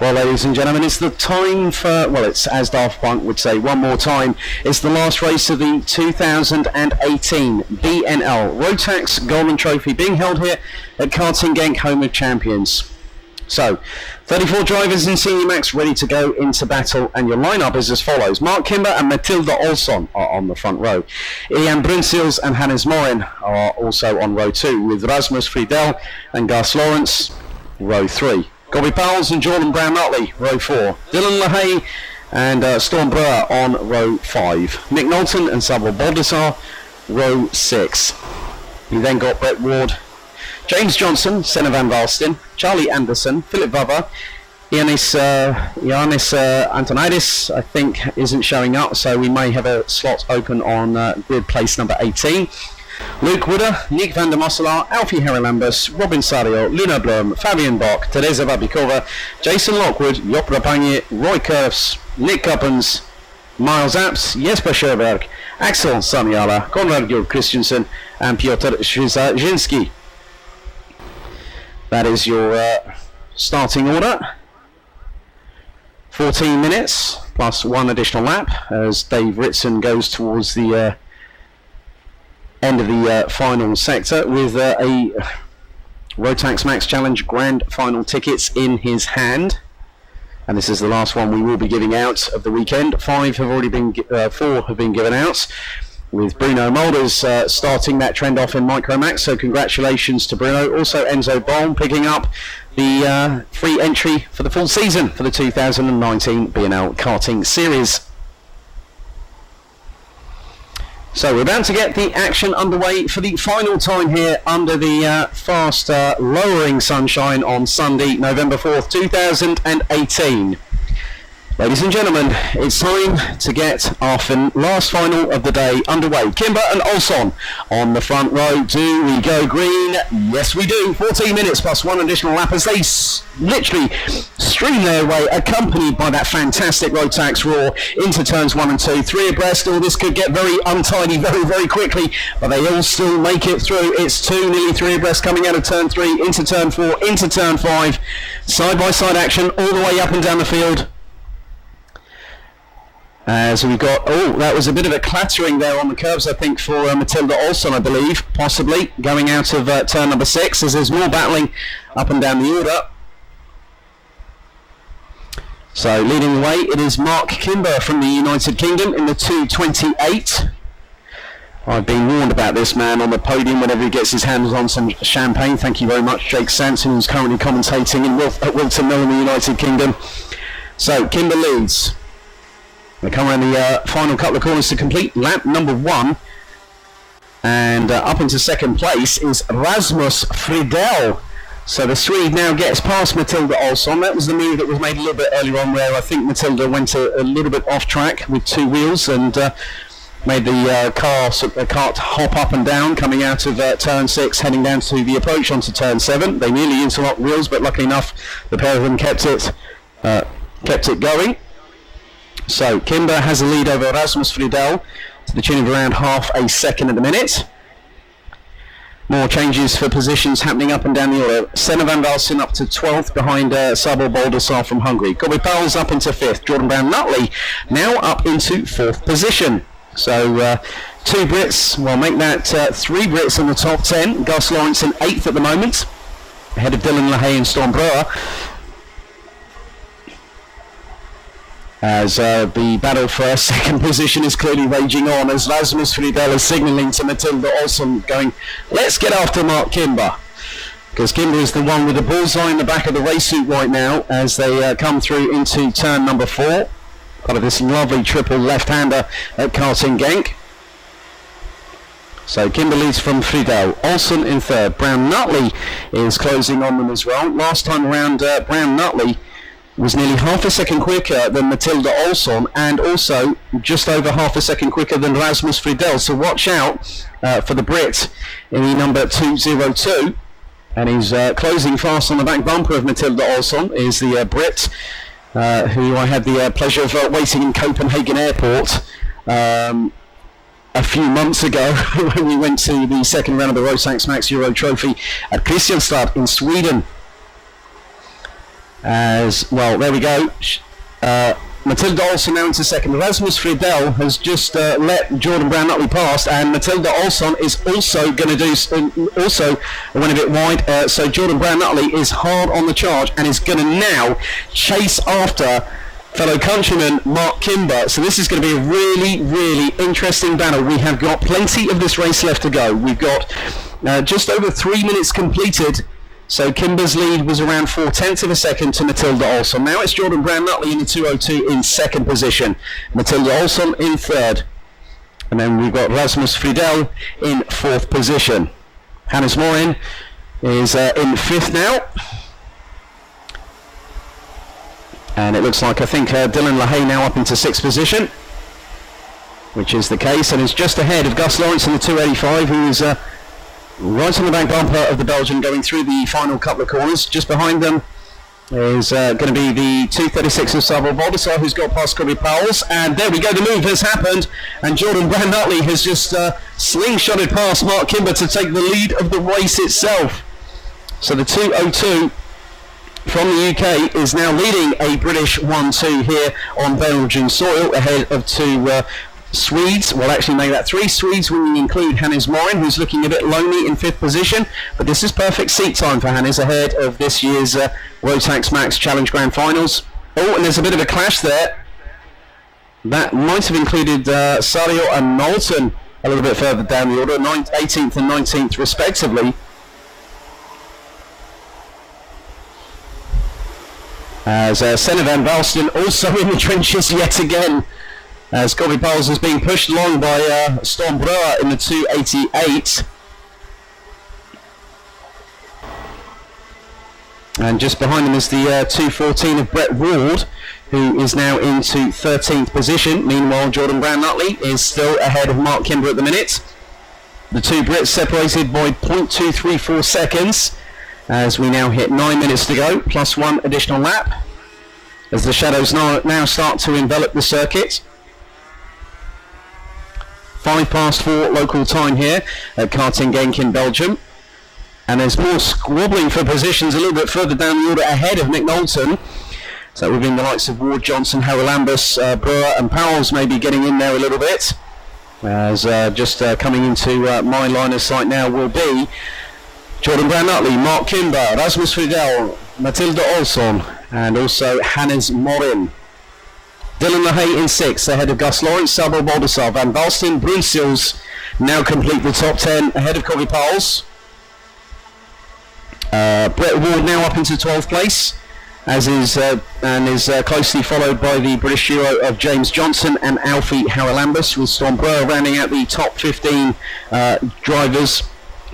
Well, ladies and gentlemen, it's the time for, well, it's, as Daft Punk would say, one more time. It's the last race of the 2018 BNL Rotax Golden Trophy being held here at Karting Genk, home of champions. So, 34 drivers in Senior Max ready to go into battle, and your lineup is as follows. Mark Kimber and Matilda Olsson are on the front row. Ian Brunsils and Hannes Morin are also on row 2, with Rasmus Friedel and Gus Lawrence, row 3. Gobby Powles and Jordan Brown-Nutley, row 4. Dylan LaHaye and Storm Brewer on row 5. Nick Knowlton and Sabel Baldessar, row 6. You then got Brett Ward, James Johnson, Senna van Valsten, Charlie Anderson, Philip Vava, Ioannis Antonidis, I think, isn't showing up, so we may have a slot open on grid place number 18. Luke Wooder, Nick van der Mosselaar, Alfie Herrelambus, Robin Sario, Luna Blum, Fabian Bock, Teresa Babikova, Jason Lockwood, Job Rapanje, Roy Curves, Nick Cuppens, Miles Apps, Jesper Sjöberg, Axel Samiala, Konrad Gjord Christensen and Piotr Szynski. That is your starting order. 14 minutes plus one additional lap as Dave Ritson goes towards the end of the final sector with a Rotax Max Challenge Grand Final tickets in his hand. And this is the last one we will be giving out of the weekend. 4 have been given out, with Bruno Mulders starting that trend off in Micromax, so congratulations to Bruno. Also Enzo Bolm picking up the free entry for the full season for the 2019 B&L Karting Series. So we're about to get the action underway for the final time here under the fast lowering sunshine on Sunday, November 4th, 2018. Ladies and gentlemen, it's time to get our last final of the day underway. Kimber and Olsson on the front row. Do we go green? Yes, we do. 14 minutes plus one additional lap as they literally stream their way, accompanied by that fantastic Rotax roar into turns 1 and 2. 3 abreast. All this could get very untidy very, very quickly, but they all still make it through. It's 2, nearly 3 abreast coming out of turn 3, into turn 4, into turn 5. Side-by-side action all the way up and down the field. As we've got, that was a bit of a clattering there on the curbs, I think, for Matilda Olsson, I believe, possibly, going out of turn number 6, as there's more battling up and down the order. So, leading the way, it is Mark Kimber from the United Kingdom in the 2:28. I've been warned about this man on the podium whenever he gets his hands on some champagne. Thank you very much, Jake Sanson, who's currently commentating at Wilton Mill in the United Kingdom. So, Kimber leads. They come around the final couple of corners to complete lap number 1. And up into second place is Rasmus Friedel. So the Swede now gets past Matilda Olsson. That was the move that was made a little bit earlier on, where I think Matilda went a little bit off track with 2 wheels and made the cart hop up and down, coming out of turn 6, heading down to the approach onto turn 7. They nearly interlocked wheels, but luckily enough, the pair of them kept it going. So Kimber has a lead over Rasmus Friedel to the tune of around half a second at the minute. More changes for positions happening up and down the order. Senna van Valsten up to 12th behind Sabel Baldessar from Hungary. Gobby Powles up into 5th. Jordan Brown-Nutley now up into 4th position. So 2 Brits, well, make that 3 Brits in the top 10. Gus Lawrence in 8th at the moment, ahead of Dylan LaHaye and Storm Brewer. As the battle for second position is clearly raging on, as Rasmus Friedel is signalling to Matilda Olsson, going, let's get after Mark Kimber. Because Kimber is the one with the bullseye in the back of the race suit right now as they come through into turn number 4. Part of this lovely triple left-hander at Karting Genk. So Kimber leads from Friedel. Olsson in 3rd. Brown-Nutley is closing on them as well. Last time around, Brown-Nutley was nearly half a second quicker than Matilda Olsson, and also just over half a second quicker than Rasmus Friedel. So watch out for the Brit in the number 202. And he's closing fast on the back bumper of Matilda Olsson is the Brit, who I had the pleasure of waiting in Copenhagen Airport a few months ago when we went to the second round of the Rotax Max Euro Trophy at Kristianstad in Sweden. As well, there we go. Matilda Olsson now into second. Rasmus Friedel has just let Jordan Brown-Nutley pass, and Matilda Olsson is also going to do also went a bit wide. So Jordan Brown-Nutley is hard on the charge and is going to now chase after fellow countryman Mark Kimber. So this is going to be a really, really interesting battle. We have got plenty of this race left to go. We've got just over 3 minutes completed. So Kimber's lead was around 4/10 of a second to Matilda Olsson. Now it's Jordan Brown-Nutley in the 2:02 in second position. Matilda Olsson in third. And then we've got Rasmus Friedel in fourth position. Hannes Morin is in fifth now. And it looks like, I think, Dylan LaHaye now up into sixth position, which is the case, and is just ahead of Gus Lawrence in the 2:85, who is right on the back bumper of the Belgian going through the final couple of corners. Just behind them is going to be the 2:36 of Sabo Baldessar, who's got past Corby Powells. And there we go, the move has happened, and Jordan Brown-Nutley has just slingshotted past Mark Kimber to take the lead of the race itself. So the 2:02 from the UK is now leading a British 1-2 here on Belgian soil, ahead of two Swedes. Well, actually make that three Swedes when you include Hannes Morin, who's looking a bit lonely in fifth position, but this is perfect seat time for Hannes ahead of this year's Rotax Max Challenge Grand Finals. Oh, and there's a bit of a clash there. That might have included Sario and Knowlton a little bit further down the order, 18th and 19th respectively. As Senna van Valsten also in the trenches yet again, as Corby Powells is being pushed along by Storm Brewer in the 2:88. And just behind him is the 2:14 of Brett Ward, who is now into 13th position. Meanwhile, Jordan Brown-Nutley is still ahead of Mark Kimber at the minute. The two Brits separated by 0.234 seconds. As we now hit 9 minutes to go, plus one additional lap, as the shadows now start to envelop the circuit. 4:05 local time here at Karting Genk in Belgium. And there's more squabbling for positions a little bit further down the order ahead of Nick Knowlton. So we've been the likes of Ward, Johnson, Haralambus, Brewer and Powells maybe getting in there a little bit. As just coming into my line of sight now will be Jordan Brown-Nutley, Mark Kimber, Rasmus Friedel, Matilda Olsson, and also Hannes Morin. Dylan LaHaye in sixth, ahead of Gus Lawrence, Sabo Baldessar, Van Valsten, Brunsils now complete the top 10, ahead of Corby Powells. Brett Ward now up into 12th place, as is closely followed by the British duo of James Johnson and Alfie Haralambus, with Storm Brewer rounding out the top 15 drivers.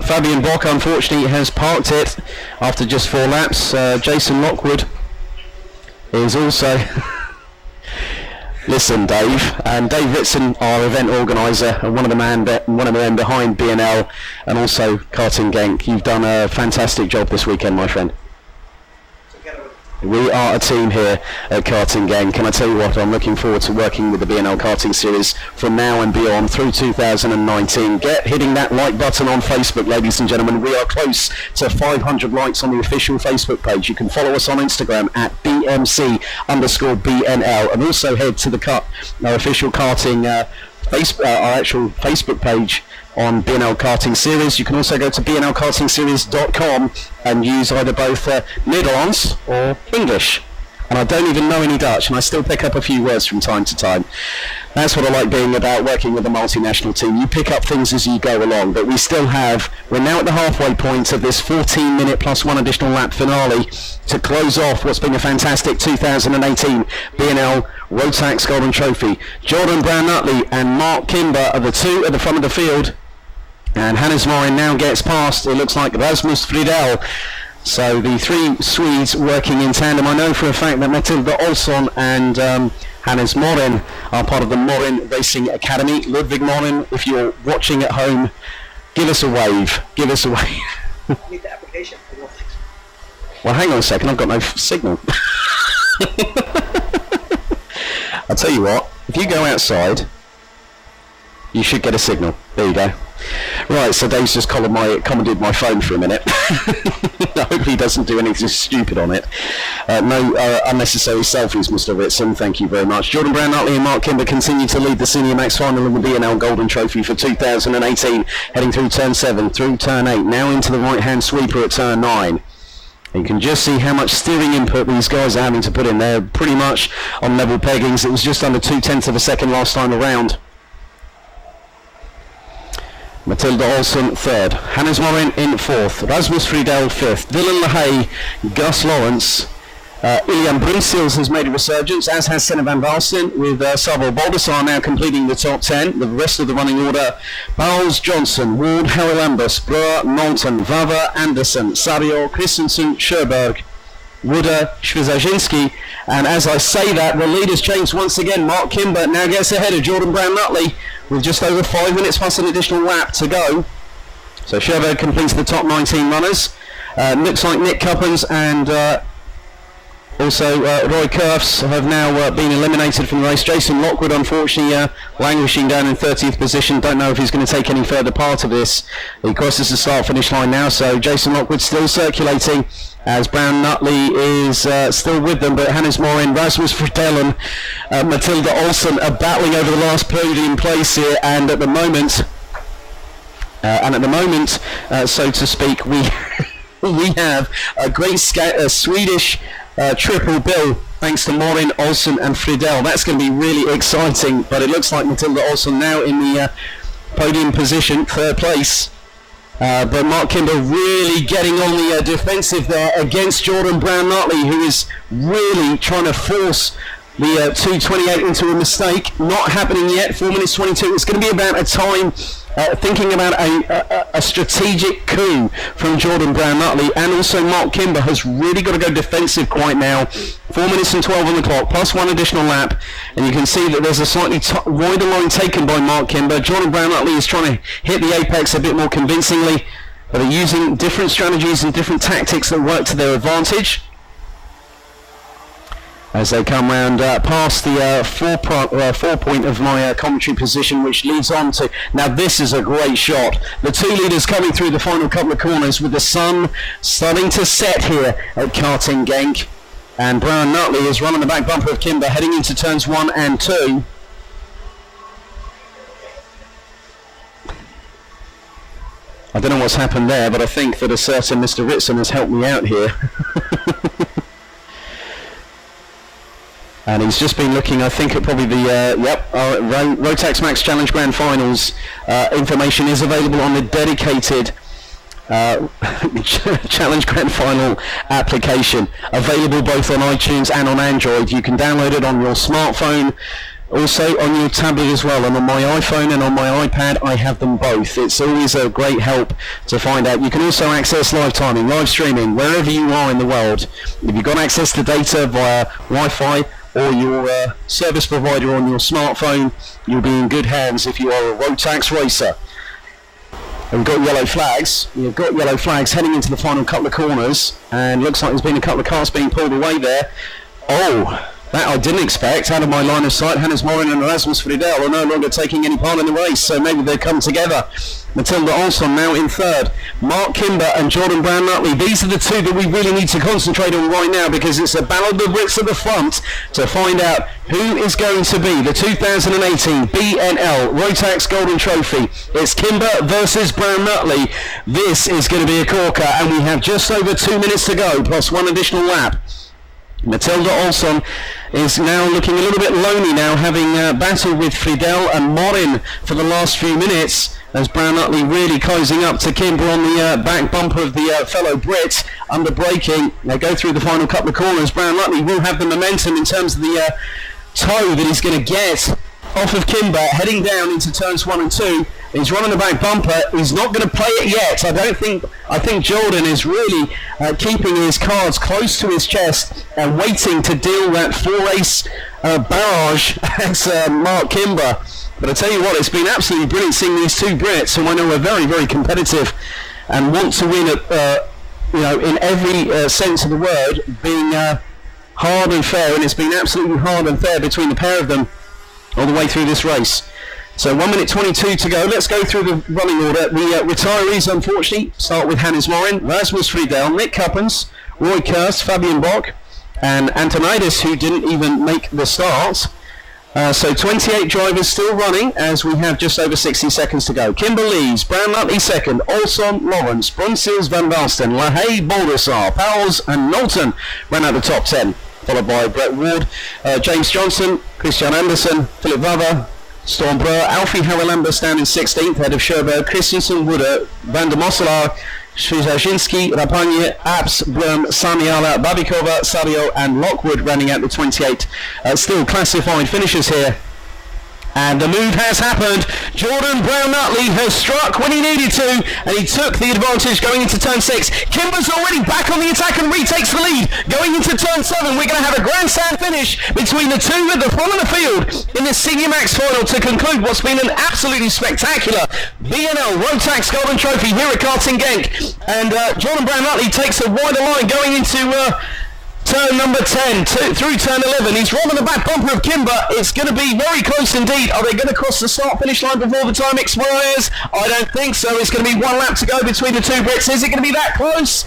Fabian Bock unfortunately has parked it after just 4 laps. Jason Lockwood is also listen, Dave, and Dave Ritson, our event organiser, and one of the men behind B&L and also Karting Genk. You've done a fantastic job this weekend, my friend. We are a team here at Karting Genk, and I tell you what, I'm looking forward to working with the B&L Karting Series from now and beyond through 2019. Get hitting that like button on Facebook, ladies and gentlemen. We are close to 500 likes on the official Facebook page. You can follow us on Instagram at BMC_BNL, and also head to our official karting our actual Facebook page on B&L Karting Series. You can also go to bnlkartingseries.com and use either both Nederlands or English. And I don't even know any Dutch, and I still pick up a few words from time to time. That's what I like being about working with a multinational team. You pick up things as you go along, but we're now at the halfway point of this 14-minute plus one additional lap finale to close off what's been a fantastic 2018 B&L Rotax Golden Trophy. Jordan Brown-Nutley and Mark Kimber are the two at the front of the field, and Hannes Morin now gets past, it looks like, Rasmus Friedel. So the three Swedes working in tandem. I know for a fact that Matilda Olsson and Hannes Morin are part of the Morin Racing Academy. Ludwig Morin, if you're watching at home, give us a wave. Give us a wave. Need the application. Well, hang on a second, I've got no signal. I'll tell you what, if you go outside, you should get a signal. There you go. Right, so Dave's just commented my phone for a minute. I hope he doesn't do anything stupid on it. No unnecessary selfies, Mr. Ritson. Thank you very much. Jordan Brown-Nutley and Mark Kimber continue to lead the Senior Max Final in the B&L Golden Trophy for 2018, heading through turn 7, through turn 8, now into the right-hand sweeper at turn 9. You can just see how much steering input these guys are having to put in. They're pretty much on level peggings. It was just under 0.2 of a second last time around. Matilda Olsen third, Hannes Morin in fourth, Rasmus Friedel fifth, Dylan LaHaye, Gus Lawrence, Ilian Brunsils has made a resurgence, as has Senna van Valsten, with Savo Baldassar now completing the top 10. The rest of the running order: Bowles, Johnson, Ward, Harry-Lambus, Brewer, Knowlton, Vava, Anderson, Sabio, Christensen, Scherberg, Wooder, Schwizazinski, and as I say that, the leaders change once again. Mark Kimber now gets ahead of Jordan Brown-Nutley with just over 5 minutes plus an additional lap to go. So Scherberg completes the top 19 runners. Looks like Nick Cuppins and also Roy Kerfs have now been eliminated from the race. Jason Lockwood, unfortunately, languishing down in 30th position. Don't know if he's going to take any further part of this. He crosses the start-finish line now, so Jason Lockwood still circulating as Brown-Nutley is still with them, but Hannes Morin, Rasmus Friedel and Matilda Olsen are battling over the last podium place here, and at the moment, so to speak, we have a great Swedish triple bill thanks to Morin, Olsen and Friedel. That's going to be really exciting, but it looks like Matilda Olsen now in the podium position, third place. But Mark Kimber really getting on the defensive there against Jordan Brown-Nutley, who is really trying to force the 2:28 into a mistake. Not happening yet. 4 minutes 22. It's going to be about a time, thinking about a strategic coup from Jordan Brown-Nutley, and also Mark Kimber has really got to go defensive quite now. 4 minutes and 12 on the clock, plus one additional lap, and you can see that there's a slightly wider line taken by Mark Kimber. Jordan Brown-Nutley is trying to hit the apex a bit more convincingly, but they're using different strategies and different tactics that work to their advantage as they come round past the 4 point of my commentary position, which leads on to, now this is a great shot, the two leaders coming through the final couple of corners with the sun starting to set here at karting Genk, and Brown-Nutley is running the back bumper of Kimber heading into turns 1 and 2. I don't know what's happened there, but I think that a certain Mr. Ritson has helped me out here. And he's just been looking, I think, at probably the Rotax Max Challenge Grand Finals. Information is available on the dedicated Challenge Grand Final application, available both on iTunes and on Android. You can download it on your smartphone, also on your tablet as well, and on my iPhone and on my iPad I have them both. It's always a great help to find out. You can also access live timing, live streaming, wherever you are in the world. If you've got access to data via Wi-Fi or your service provider on your smartphone, you'll be in good hands if you are a Rotax racer. And we've got yellow flags. We've got yellow flags heading into the final couple of corners, and looks like there's been a couple of cars being pulled away there. Oh, that I didn't expect. Out of my line of sight, Hannes Morin and Rasmus Friedel are no longer taking any part in the race, so maybe they've come together. Matilda Olsen now in third. Mark Kimber and Jordan Brown-Nutley. These are the two that we really need to concentrate on right now, because it's a battle of the wits at the front to find out who is going to be the 2018 B&L Rotax Golden Trophy. It's Kimber versus Brown-Nutley. This is going to be a corker, and we have just over 2 minutes to go, plus one additional lap. Matilda Olsen is now looking a little bit lonely now, having battled with Friedel and Morin for the last few minutes, as Brown-Nutley really closing up to Kimber on the back bumper of the fellow Brit under braking. They go through the final couple of corners. Brown-Nutley will have the momentum in terms of the toe that he's going to get off of Kimber, heading down into turns 1 and 2. He's running the back bumper. He's not going to play it yet. I think Jordan is really keeping his cards close to his chest and waiting to deal that 4-race barrage at Mark Kimber. But I tell you what, it's been absolutely brilliant seeing these two Brits, who I know are very, very competitive and want to win at, in every sense of the word, being hard and fair. And it's been absolutely hard and fair between the pair of them all the way through this race. So 1 minute 22 to go. Let's go through the running order. The retirees, unfortunately, start with Hannes Morin, Rasmus Friedel, Nick Cuppens, Roy Kirst, Fabian Bock, and Antonides, who didn't even make the start. So 28 drivers still running as we have just over 60 seconds to go. Kimber Lees, Brown Nutley second, Olson, Lawrence, Brunsils, Van Basten, LaHaye, Baldassar, Powles and Knowlton ran out the top 10, followed by Brett Ward, James Johnson, Christian Andersen, Philip Vava, Storm Breur, Alfie Haralamba standing 16th, ahead of Scherberg, Christensen, Wooder, Van der Mosselaar, Szyzarzinski, Rapagne, Apps, Blum, Saniala, Babikova, Sadio and Lockwood running out the 28 still classified finishers here. And the move has happened. Jordan Brown Nutley has struck when he needed to, and he took the advantage going into turn 6. Kimber's already back on the attack and retakes the lead. Going into turn 7, we're going to have a grandstand finish between the two at the front of the field in the Senior Max final to conclude what's been an absolutely spectacular B&L Rotax Golden Trophy here at Karting Genk. And Jordan Brown Nutley takes a wider line going into turn number 10 through turn 11. He's rolling the back bumper of Kimber. It's going to be very close indeed. Are they going to cross the start-finish line before the time expires? I don't think so. It's going to be 1 lap to go between the two Brits. Is it going to be that close?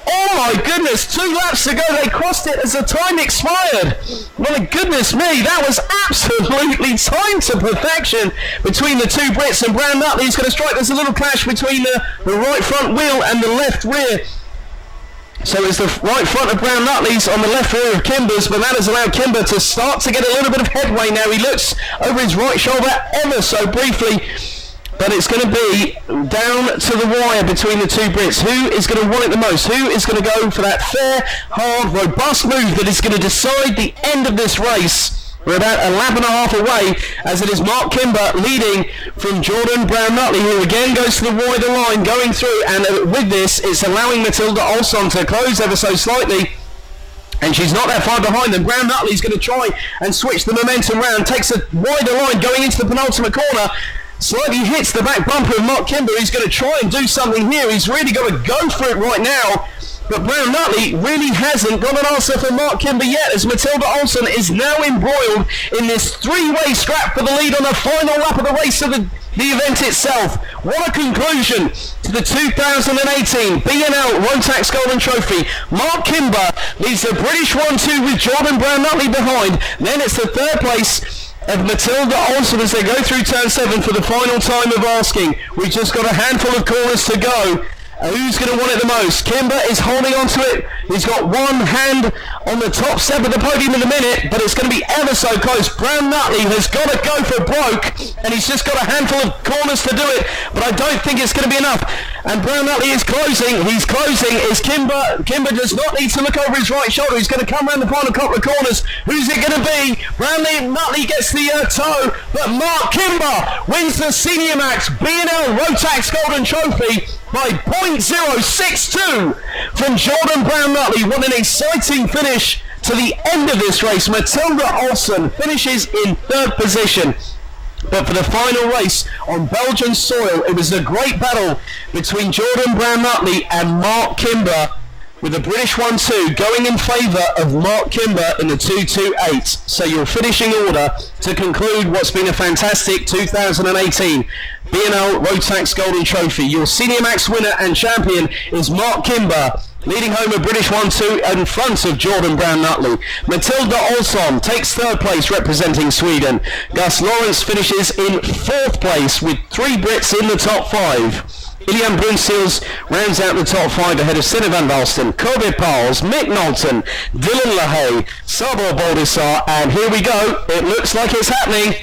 Oh my goodness, 2 laps to go. They crossed it as the time expired. My goodness me, that was absolutely timed to perfection between the two Brits. And Brown Nutley is going to strike. There's a little clash between the right front wheel and the left rear. So it's the right front of Brown Nutley's on the left rear of Kimber's, but that has allowed Kimber to start to get a little bit of headway now. He looks over his right shoulder ever so briefly, but it's going to be down to the wire between the two Brits. Who is going to want it the most? Who is going to go for that fair, hard, robust move that is going to decide the end of this race? We're about a lap and a half away as it is Mark Kimber leading from Jordan Brown Nutley, who again goes to the wider line going through, and with this it's allowing Matilda Olsson to close ever so slightly. And she's not that far behind them. Brown Nutley's going to try and switch the momentum round, takes a wider line going into the penultimate corner, slightly hits the back bumper of Mark Kimber. He's going to try and do something here. He's really got to go for it right now. But Brown Nutley really hasn't got an answer for Mark Kimber yet, as Matilda Olsson is now embroiled in this three-way scrap for the lead on the final lap of the race of the event itself. What a conclusion to the 2018 B&L Rotax Golden Trophy. Mark Kimber leads the British 1-2 with Jordan Brown Nutley behind. Then it's the third place of Matilda Olsson as they go through turn 7 for the final time of asking. We've just got a handful of corners to go. Who's going to want it the most? Kimber is holding on to it. He's got one hand on the top step of the podium in a minute, but it's going to be ever so close. Brown Nutley has got to go for broke, and he's just got a handful of corners to do it, but I don't think it's going to be enough. And Brown Nutley is closing. He's closing. Is Kimber? Kimber does not need to look over his right shoulder. He's going to come around the final couple of corners. Who's it going to be? Brown Nutley gets the toe, but Mark Kimber wins the Senior Max B&L Rotax Golden Trophy by .062 from Jordan Brown Nutley. What an exciting finish to the end of this race. Matilda Olsson finishes in third position. But for the final race on Belgian soil, it was a great battle between Jordan Brown Nutley and Mark Kimber, with the British 1-2 going in favour of Mark Kimber in the 2-2-8. So your finishing order to conclude what's been a fantastic 2018 B&L Rotax Golden Trophy. Your Senior Max winner and champion is Mark Kimber, leading home a British 1-2 in front of Jordan Brown Nutley. Matilda Olsson takes third place representing Sweden. Gus Lawrence finishes in fourth place with 3 Brits in the top 5. Ilian Brunsils rounds out the top 5 ahead of Sinne van Valsten, Kobe Pauls, Mick Knowlton, Dylan LaHaye, Sabo Baldassar, and here we go. It looks like it's happening.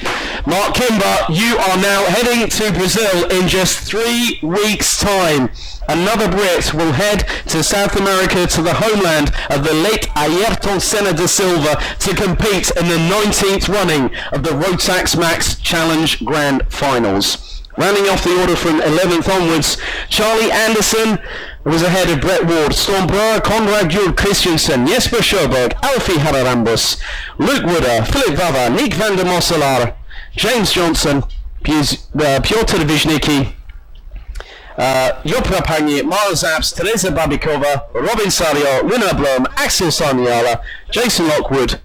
Mark Kimber, you are now heading to Brazil in just 3 weeks' time. Another Brit will head to South America, to the homeland of the late Ayrton Senna da Silva, to compete in the 19th running of the Rotax Max Challenge Grand Finals. Rounding off the order from 11th onwards, Charlie Anderson was ahead of Brett Ward, Storm Breur, Konrad Juhl Christensen, Jesper Sjöberg, Alfie Hararambus, Luke Wooder, Philip Vava, Nick van der Mosselaar, James Johnson, Piotr Wisnicki, Job Rapagni, Miles Apps, Teresa Babikova, Robin Sario, Luna Blom, Axel Saniala, Jason Lockwood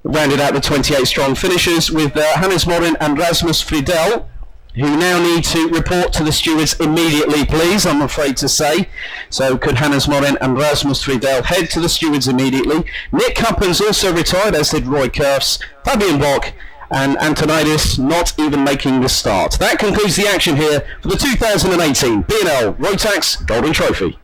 rounded out the 28 strong finishers with Hannes Morin and Rasmus Friedel who now need to report to the stewards immediately, please, I'm afraid to say. So could Hannes Morin and Rasmus Friedel head to the stewards immediately. Nick Cuppens also retired, as did Roy Kerfs, Fabian Bock, and Antonidis not even making the start. That concludes the action here for the 2018 B&L Rotax Golden Trophy.